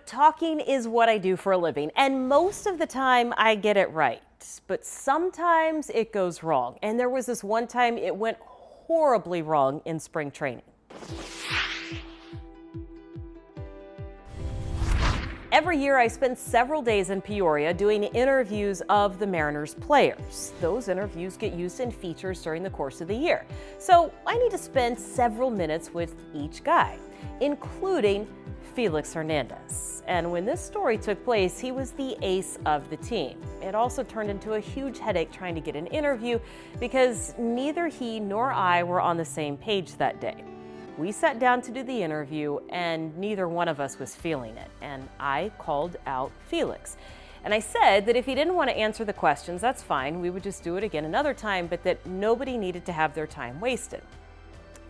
Talking is what I do for a living, and most of the time I get it right. But sometimes it goes wrong. And there was this one time it went horribly wrong in spring training. Every year I spend several days in Peoria doing interviews of the Mariners players. Those interviews get used in features during the course of the year. So I need to spend several minutes with each guy, including Felix Hernandez. And when this story took place, he was the ace of the team. It also turned into a huge headache trying to get an interview because neither he nor I were on the same page that day. We sat down to do the interview and neither one of us was feeling it. And I called out Felix. And I said that if he didn't want to answer the questions, that's fine. We would just do it again another time, but that nobody needed to have their time wasted.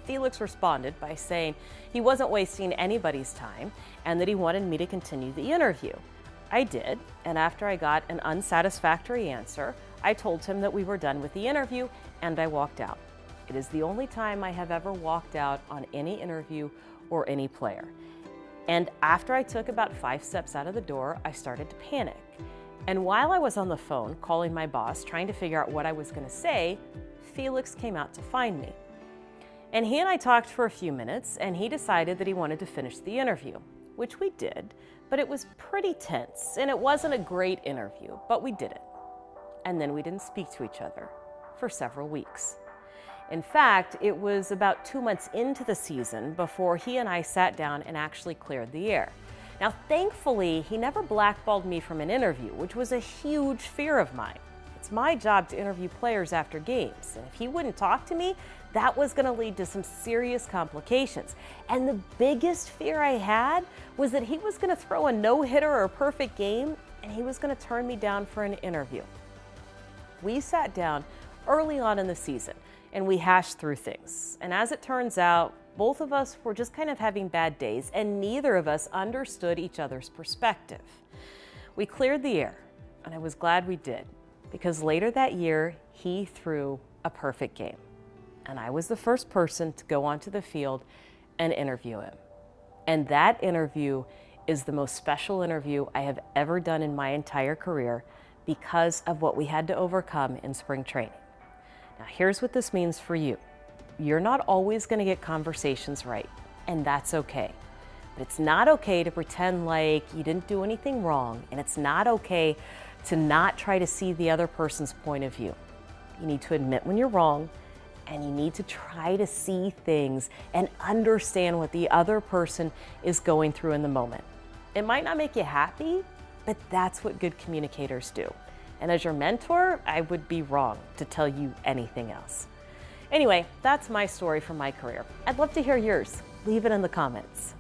Felix responded by saying he wasn't wasting anybody's time and that he wanted me to continue the interview. I did, and after I got an unsatisfactory answer, I told him that we were done with the interview and I walked out. It is the only time I have ever walked out on any interview or any player. And after I took about 5 steps out of the door, I started to panic. And while I was on the phone calling my boss, trying to figure out what I was going to say, Felix came out to find me. And he and I talked for a few minutes, and he decided that he wanted to finish the interview, which we did, but it was pretty tense, and it wasn't a great interview, but we did it. And then we didn't speak to each other for several weeks. In fact, it was about 2 months into the season before he and I sat down and actually cleared the air. Now, thankfully, he never blackballed me from an interview, which was a huge fear of mine. It's my job to interview players after games, and if he wouldn't talk to me, that was going to lead to some serious complications. And the biggest fear I had was that he was going to throw a no-hitter or a perfect game, and he was going to turn me down for an interview. We sat down early on in the season, and we hashed through things. And as it turns out, both of us were just kind of having bad days, and neither of us understood each other's perspective. We cleared the air, and I was glad we did, because later that year, he threw a perfect game. And I was the first person to go onto the field and interview him. And that interview is the most special interview I have ever done in my entire career because of what we had to overcome in spring training. Now, here's what this means for you. You're not always going to get conversations right, and that's okay. But it's not okay to pretend like you didn't do anything wrong, and it's not okay to not try to see the other person's point of view. You need to admit when you're wrong, and you need to try to see things and understand what the other person is going through in the moment. It might not make you happy, but that's what good communicators do. And as your mentor, I would be wrong to tell you anything else. Anyway, that's my story from my career. I'd love to hear yours. Leave it in the comments.